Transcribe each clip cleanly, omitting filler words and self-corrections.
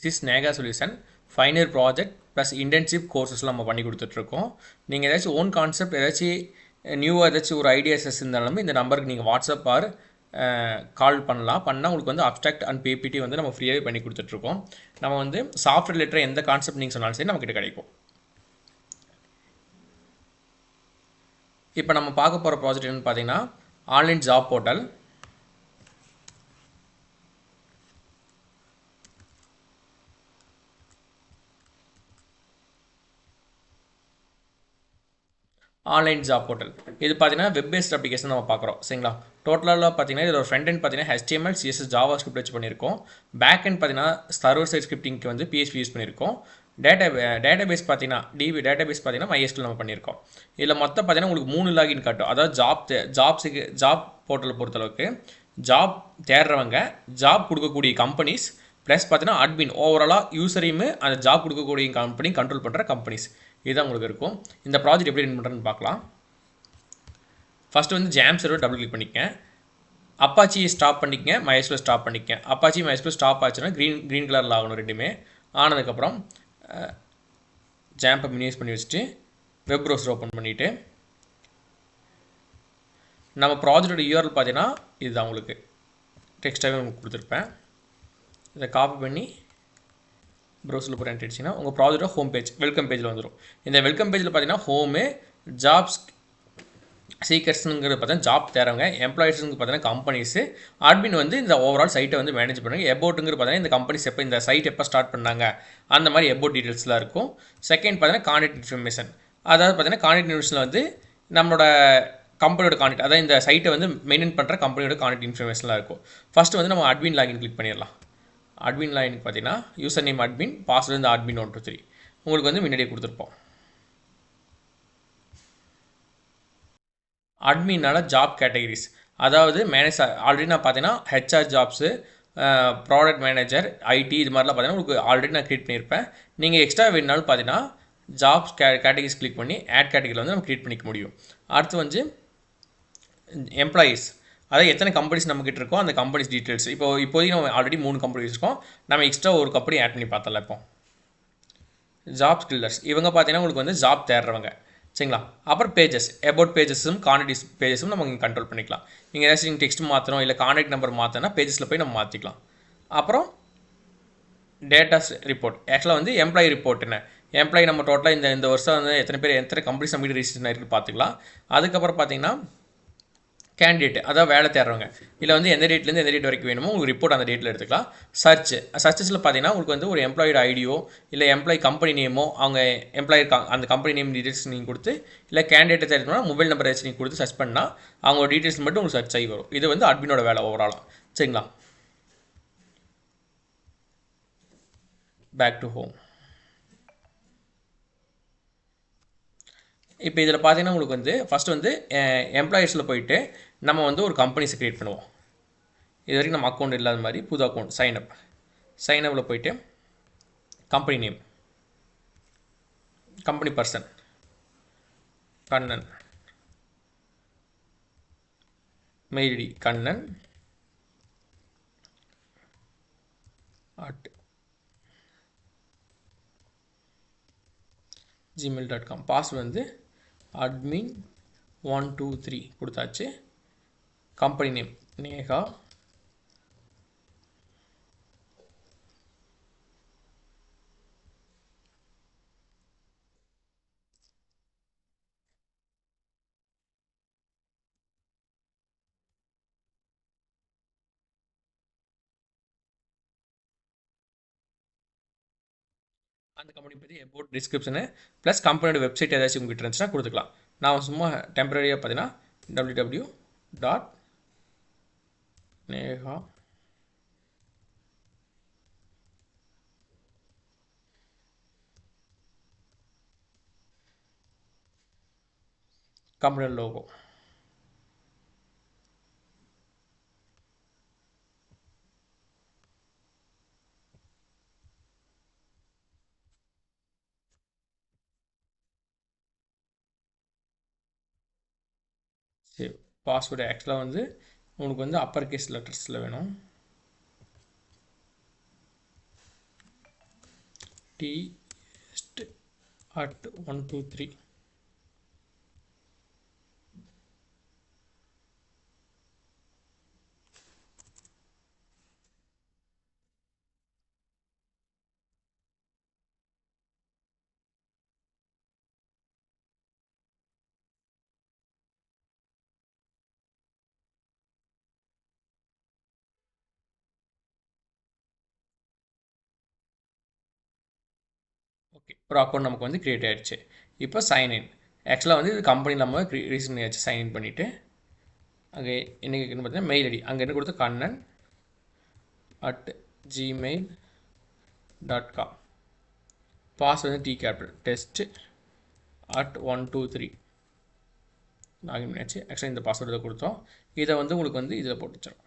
This is Neha solution final year project plus internship கோர்சஸ்லாம் நம்ம பண்ணி கொடுத்துட்ருக்கோம். நீங்கள் ஏதாச்சும் ஓன் கான்செப்ட் ஏதாச்சும் நியூவாக ஏதாச்சும் ஒரு ஐடியாஸஸ் இருந்தாலுமே இந்த நம்பருக்கு நீங்கள் வாட்ஸ்அப் ஆர் கால் பண்ணால் உங்களுக்கு வந்து அப்ஸ்ட்ராக்ட் அண்ட் பிபிடி வந்து நம்ம ஃப்ரீயாகவே பண்ணி கொடுத்துட்ருக்கோம். நம்ம வந்து சாஃப்ட்வேர் ரிலேட்டட் எந்த கான்செப்ட் நீங்கள் சொன்னாலும் சரி நம்மக்கிட்ட கிடைக்கும். இப்போ நம்ம பார்க்க போகிற ப்ராஜெக்ட் என்னென்னு பார்த்தீங்கன்னா online job portal. Online job portal இது பார்த்தீங்கன்னா வெப் பேஸ்ட் அப்ளிகேஷன் நம்ம பார்க்குறோம். சரிங்களா? டோட்டலாக பார்த்தீங்கன்னா இதில் ஒரு ஃப்ரண்ட் எண்ட் பார்த்தீங்கன்னா HTML CSS ஜாவா ஸ்கிரிப்ட் வச்சு பண்ணியிருக்கோம். பேக் எண்ட் பார்த்தீங்கன்னா சர்வர் சைட் ஸ்கிரிப்டிங்க்கு வந்து PHP யூஸ் பண்ணியிருக்கோம். டேட்டாபேஸ் பார்த்தீங்கன்னா டேட்டாபேஸ் பார்த்தீங்கன்னா MySQL நம்ம பண்ணியிருக்கோம். இதில் மொத்தம் பார்த்தீங்கன்னா உங்களுக்கு 3 லாகின் காட்டும். அதாவது ஜாப் போர்ட்டலை பொறுத்தளவுக்கு ஜாப் தேடுறவங்க, ஜாப் கொடுக்கக்கூடிய கம்பெனிஸ், ப்ளஸ் பார்த்தீங்கன்னா அட்மின் ஓவராலாக யூசரையுமே அந்த ஜாப் கொடுக்கக்கூடிய கம்பெனி கண்ட்ரோல் பண்ணுற கம்பெனிஸ் இதுதான் உங்களுக்கு இருக்கும். இந்த ப்ராஜெக்ட் எப்படி ரன் பண்ணுறதுன்னு பார்க்கலாம். ஃபஸ்ட்டு வந்து ஜாம் சர்வர் டபுள் கிளிக் பண்ணிக்கங்க. அப்பாச்சி ஸ்டாப் பண்ணிக்கங்க, MySQL ஸ்டாப் பண்ணிக்கங்க. அப்பாச்சி MySQL ஸ்டாப் ஆச்சுன்னா க்ரீன் கலரில் ஆகணும் ரெண்டுமே. ஆனதுக்கப்புறம் ஜாம்பை மினிமைஸ் பண்ணி வச்சுட்டு வெப் ப்ரௌசர் ஓப்பன் பண்ணிவிட்டு நம்ம ப்ராஜெக்டோட URL பார்த்தீங்கன்னா இதுதான் உங்களுக்கு டெக்ஸ்ட்டாகவே உங்களுக்கு கொடுத்துருப்பேன். இதை காப்பி பண்ணி ப்ரௌசரில் போய் என்ட்ரு அடிச்சிங்கன்னா உங்கள் ப்ராஜெக்டோட ஹோம் பேஜ் வெல்கம் பேஜில் வந்துடும். இந்த வெல்கம் பேஜில் பார்த்தீங்கன்னா ஹோமு, ஜாப்ஸ் சீக்கர்ஸுங்கிறது பார்த்தீங்கன்னா ஜாப் தேரவங்க, எம்ப்ளாயிஸுங்க பார்த்தீங்கன்னா கம்பெனிஸு, அட்மின் வந்து இந்த ஓவரால் சைட்டை வந்து மேனேஜ் பண்ணுங்க. எபோட்டுங்கிறது பார்த்தீங்கன்னா இந்த கம்பெனிஸ் எப்போ இந்த சைட் எப்போ ஸ்டார்ட் பண்ணாங்க அந்த மாதிரி எபோட் டீட்டெயில்ஸ்லாம் இருக்கும். செகண்ட் பார்த்தீங்கன்னா கான்டாக்ட் இன்ஃபர்மேஷன். அதாவது பார்த்தீங்கன்னா கான்டாக்ட் இன்ஃபர்மேஷனில் வந்து நம்மளோட கம்பெனியோட கான்டாக்ட், அதாவது இந்த சைட்டை வந்து மெயின்டைன் பண்ணுற கம்பெனியோட கான்டாக்ட் இன்ஃபர்மேஷன்லாம் இருக்கும். ஃபஸ்ட்டு வந்து நம்ம அட்மின் லாகின் கிளிக் பண்ணிடலாம். அட்மின் லாகின் பார்த்தீங்கன்னா யூசர் நேம் அட்மின், பாஸ்வேர்டு வந்து அட்மின் 123 உங்களுக்கு வந்து முன்னாடியே கொடுத்துருப்போம். அட்மினால ஜாப் கேட்டகரிஸ், அதாவது மேனேஜ் ஆல்ரெடி நான் பார்த்தீங்கன்னா HR jobs, product manager, IT இது மாதிரிலாம் பார்த்தீங்கன்னா உங்களுக்கு ஆல்ரெடி நான் க்ரியேட் பண்ணியிருப்பேன். நீங்கள் எக்ஸ்ட்ரா வேணுனாலும் பார்த்தீங்கன்னா ஜாப்ஸ் கேட்டகரிஸ் கிளிக் பண்ணி ஆட் கேட்டகரியில் வந்து நம்ம க்ரியேட் பண்ணிக்க முடியும். அடுத்து வந்து எம்ப்ளாயீஸ், அதாவது எத்தனை கம்பெனிஸ் நம்மக்கிட்ட இருக்கோ அந்த கம்பெனிஸ் டீட்டெயில்ஸ். இப்போதைக்கு நம்ம ஆல்ரெடி 3 கம்பெனி வச்சுருக்கோம். நம்ம எக்ஸ்ட்ரா ஒரு கம்பெனி ஆட் பண்ணி பார்த்தலாம். இப்போ ஜாப் ஸ்கில்லர்ஸ் இவங்க பார்த்தீங்கன்னா உங்களுக்கு வந்து ஜாப் தேடுறவங்க. சரிங்களா? அப்புறம் பேஜஸ், அபவுட் பேஜஸும் கான்டாக்ட் பேஜஸும் நம்ம இங்கே கண்ட்ரோல் பண்ணிக்கலாம். நீங்கள் ஏதாச்சும் டெக்ஸ்ட் மாற்றணும் இல்லை கான்டாக்ட் நம்பர் மாற்றினா பேஜஸில் போய் நம்ம மாற்றிக்கலாம். அப்புறம் டேட்டாஸ் ரிப்போர்ட், ஆக்சுவலாக வந்து எம்ப்ளாயி ரிப்போர்ட் என்ன, எம்ப்ளாயி நம்ம டோட்டலாக இந்த வருஷம் வந்து எத்தனை கம்பெனிஸ் நம்ம ரிஜிஸ்ட்ரேஷன் ஆகிருக்கு பார்த்துக்கலாம். அதுக்கப்புறம் பார்த்தீங்கன்னா கேண்டிடேட், அதாவது வேலை தேடுறவங்க, இல்லை வந்து எந்த டேட்லேருந்து எந்த டேட் வரைக்கும் வேணுமோ உங்களுக்கு ரிப்போர்ட் அந்த டேட்டில் எடுத்துக்கலாம். சர்ச்சஸில் பார்த்தீங்கன்னா உங்களுக்கு வந்து ஒரு எம்ப்ளாயோட ஐடியோ இல்லை எம்ப்ளாயி கம்பெனி நேமோ, அவங்க எம்ப்ளாயி அந்த கம்பெனி நேம் டீட்டெயில்ஸ் நீங்கள் கொடுத்து, இல்லை கேண்டிடேட்டை தேடினா மொபைல் நம்பர் ஏதாச்சும் நீங்கள் கொடுத்து சர்ச் பண்ணால் அவங்க டீட்டெயில்ஸ் மட்டும் உங்களுக்கு சர்ச் ஆகி வரும். இது வந்து அட்மினோட வேலை ஓவராலாக. சரிங்களா? Back to home. இப்போ இதில் பார்த்தீங்கன்னா உங்களுக்கு வந்து ஃபஸ்ட்டு வந்து எம்ப்ளாயீஸில் போயிட்டு நம்ம வந்து ஒரு கம்பெனிஸை க்ரியேட் பண்ணுவோம். இது வரைக்கும் நம்ம அக்கௌண்ட் இல்லாத மாதிரி புது அக்கௌண்ட் சைனப்பில் போயிட்டு company name, company person Kannan, mail ID Kannan @gmail.com, password வந்து admin 123 கொடுத்தாச்சு. கம்பெனி நேம் நேகா, அந்த கம்பெனி பற்றி அபவுட் டிஸ்கிரிப்ஷனு ப்ளஸ் கம்பெனியோட வெப்சைட் ஏதாச்சும் உங்கள்கிட்ட இருந்துச்சுன்னா கொடுத்துக்கலாம். நான் சும்மா டெம்பரரியாக பார்த்தீங்கன்னா www.neha கம்பெனியோட லோகோ, சரி. பாஸ்வேர்டு ஆக்சுவலாக வந்து உங்களுக்கு வந்து அப்பர் கேஸ் லெட்டர்ஸில் வேணும். test at 123. ஓகே, ஒரு அக்கௌண்ட் நமக்கு வந்து கிரியேட் ஆயிடுச்சு. இப்போ சைன்இன். ஆக்சுவலாக வந்து இது கம்பெனி நம்ம ரீசன் பண்ணியாச்சு. சைன்இன் பண்ணிவிட்டு அங்கே என்ன கேட்குன்னு பார்த்தீங்கன்னா மெயில் ஐடி அங்கே என்ன கொடுத்து kannan@gmail.com. பாஸ் வந்து T capital test at 123 login பண்ணியாச்சு. ஆக்சுவலாக இந்த பாஸ்வேர்டு இதை கொடுத்தோம். இதை வந்து உங்களுக்கு வந்து இதில் போட்டுச்சிடும்.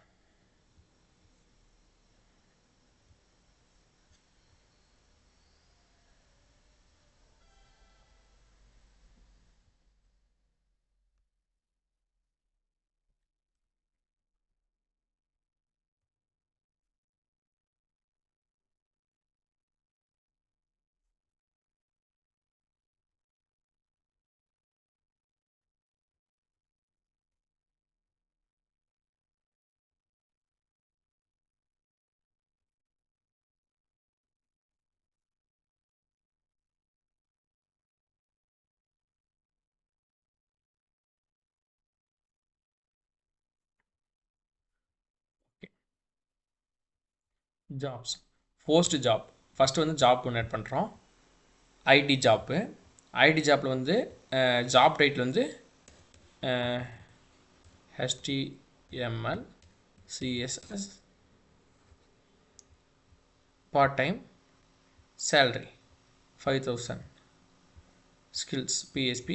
ஜாப்ஸ் போஸ்ட் ஜாப் ஃபஸ்ட்டு வந்து ஜாப் ஒன்று ஆட் பண்ணுறோம். IT job. ஐடி ஜாப்பில் வந்து ஜாப் டைட்டில் வந்து HTML CSS part time salary 5000 skills PHP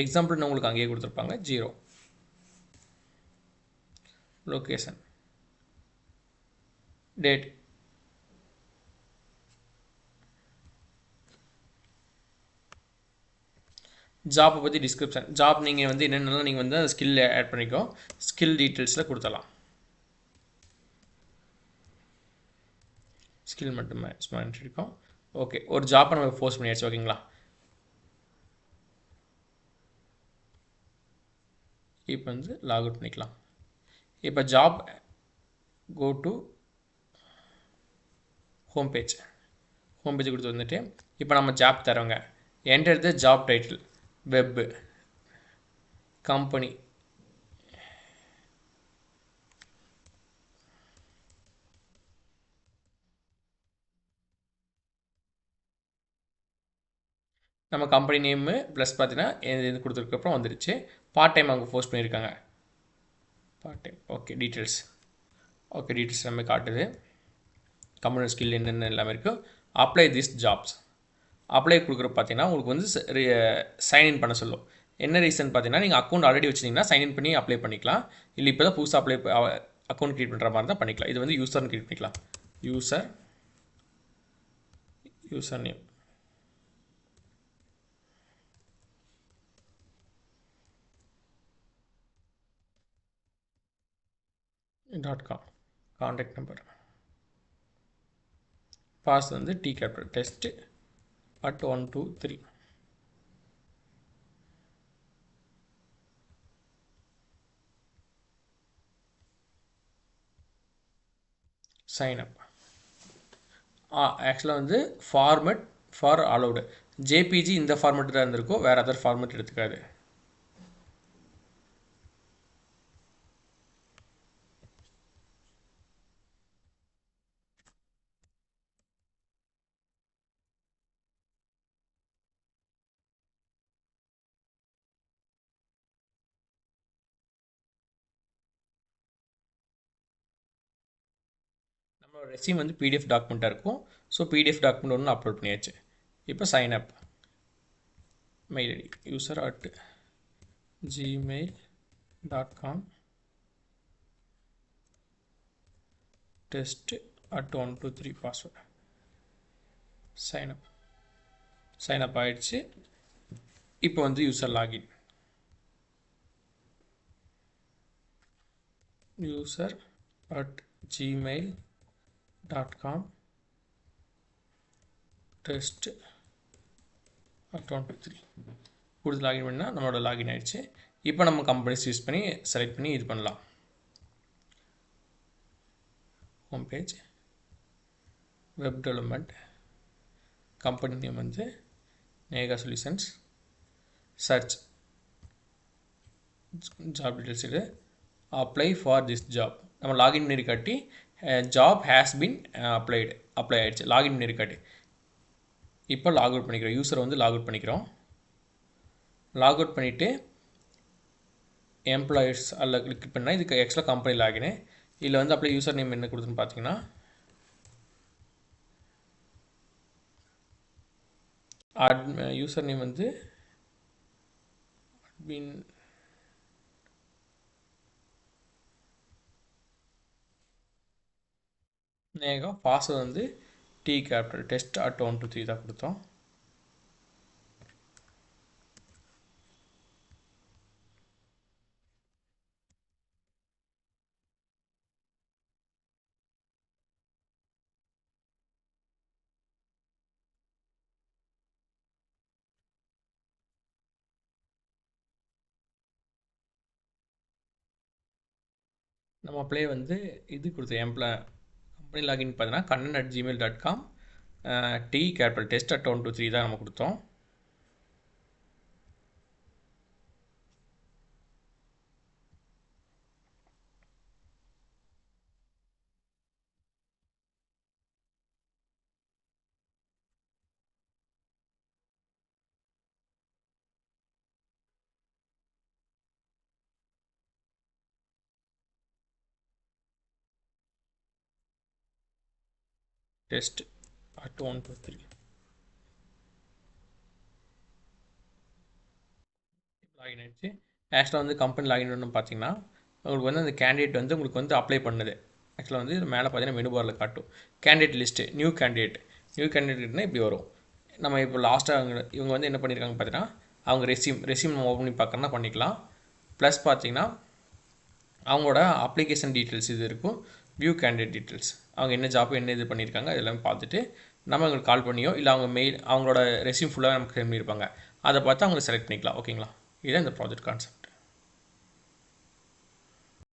எக்ஸாம்பிள்னு உங்களுக்கு அங்கேயே கொடுத்துருப்பாங்க 0. லொக்கேஷன் டேட் ஜாப்பை பற்றி டிஸ்கிரிப்ஷன் ஜாப் நீங்கள் வந்து என்னென்னலாம் நீங்கள் வந்து அந்த ஸ்கில் ஆட் பண்ணிக்கோ ஸ்கில் டீட்டெயில்ஸில் கொடுத்தலாம். ஸ்கில் மட்டுமே இருக்கோம். ஓகே, ஒரு ஜாப்பை நம்ம போஸ்ட் பண்ணியாச்சு. ஓகேங்களா, இப்போ வந்து லாக் அவுட் பண்ணிக்கலாம். இப்போ job go to home page கொடுத்து வந்துட்டு இப்போ நம்ம ஜாப் தரோங்க. Enter the job title web company நம்ம கம்பெனி நேமு ப்ளஸ் பார்த்தீங்கன்னா இது கொடுத்துருக்கப்புறம் வந்துருச்சு. பார்ட் டைம் அவங்க போஸ்ட் பண்ணியிருக்காங்க. பார்ட் டைம் ஓகே டீட்டெயில்ஸ் எல்லாமே காட்டுது. கம்ப்யூட்டர் ஸ்கில் என்னென்ன எல்லாமே இருக்குது. அப்ளை திஸ் ஜாப்ஸ் அப்ளை கொடுக்குற பார்த்தீங்கன்னா உங்களுக்கு வந்து சைன்இன் பண்ண சொல்லும். என்ன ரீசன் பார்த்தீங்கன்னா நீங்கள் அக்கௌண்ட் ஆல்ரெடி வச்சிங்கன்னா சைன்இன் பண்ணி அப்ளை பண்ணிக்கலாம். இல்லை இப்போ தான் புதுசாக அக்கௌண்ட் க்ரியேட் பண்ணுற மாதிரி தான் பண்ணிக்கலாம். இது வந்து யூசர்னு க்ரியேட் பண்ணிக்கலாம். User name .com contact number pass வந்து T capital test at 123 sign up. ஆக்சுவலாக வந்து ஃபார்மெட் ஃபார் அலௌடு ஜேபிஜி இந்த ஃபார்மெட் தான் இருந்திருக்கும், வேறு அதர் ஃபார்மெட் எடுத்துக்காது. நம்மளோட ரெஸ்யூம் வந்து பிடிஎஃப் டாக்குமெண்ட்டாக இருக்கும். ஸோ பிடிஎஃப் டாக்குமெண்ட் ஒன்று அப்லோட் பண்ணியாச்சு. இப்போ sign up mail ID user@gmail.com test at 123 password sign up ஆயிடுச்சு. இப்போ வந்து user login user@gmail.com test account 3 கொடுத்து லாகின் பண்ணால் நம்மளோட லாகின் ஆகிடுச்சு. இப்போ நம்ம கம்பெனிஸ் யூஸ் பண்ணி செலக்ட் பண்ணி இது பண்ணலாம். Home page, web development, company name வந்து Neha solutions, search job details, இது அப்ளை ஃபார் திஸ் ஜாப். நம்ம லாகின் பண்ணி காட்டி ஜாப் ஹேஸ் பின் அப்ளை ஆகிடுச்சு. லாகின் பண்ணி காட்டி இப்போ லாக் அவுட் பண்ணிக்கிறோம். யூஸரை வந்து லாக் அவுட் பண்ணிக்கிறோம். லாக் அவுட் பண்ணிவிட்டு எம்ப்ளாயர்ஸ் அதில் கிளிக் பண்ணால் இதுக்கு ஆக்சுவலாக கம்பெனி லாகின். இதில் வந்து அப்படியே யூசர் நேம் என்ன கொடுத்துன்னு பார்த்தீங்கன்னா யூசர் நேம் வந்து அட்மின் நேகா, பாஸ்வேர்டு வந்து டி கேபிட்டல் டெஸ்ட் அட் 1 2 3 தான் கொடுத்தோம். நம்ம அப்ளை வந்து இது கொடுத்தோம். கம்பெனி லாகின் பார்த்தீங்கன்னா kannan@gmail.com D capital test at 1 2 3 தான் நம்ம கொடுத்தோம். டெஸ்ட் அட் 1 2 3 லாகின் ஆகிடுச்சு. ஆக்சுவலாக வந்து கம்பெனி லாகின் பண்ணணும் பார்த்தீங்கன்னா உங்களுக்கு வந்து அந்த கேண்டிடேட் வந்து உங்களுக்கு வந்து அப்ளை பண்ணுது. ஆக்சுவலாக வந்து மேலே பார்த்தீங்கன்னா மெனு பாரில் காட்டும் கேண்டிடேட் லிஸ்ட்டு, நியூ கேண்டிடேட்னா இப்படி வரும். நம்ம இப்போ லாஸ்ட்டாக இவங்க வந்து என்ன பண்ணியிருக்காங்க பார்த்தீங்கன்னா அவங்க ரெஸ்யூம் நம்ம ஓப்பன் பண்ணி பார்க்கறனா பண்ணிக்கலாம். ப்ளஸ் பார்த்தீங்கன்னா அவங்களோட அப்ளிகேஷன் டீட்டெயில்ஸ் இது இருக்கும். வியூ கேண்டிடேட் டீட்டெயில்ஸ், அவங்க என்ன ஜாப் என்ன இது பண்ணியிருக்காங்க அதெல்லாம் பார்த்துட்டு நம்ம அவங்களுக்கு கால் பண்ணியோ இல்லை அவங்க மெயில் அவங்களோட ரெஸ்யூம் ஃபுல்லாக நமக்கு சென்ட் பண்ணியிருப்பாங்க, அதை பார்த்து அவங்களை செலக்ட் பண்ணிக்கலாம். ஓகேங்களா? இதுதான் இந்த ப்ராஜெக்ட் கான்செப்ட்.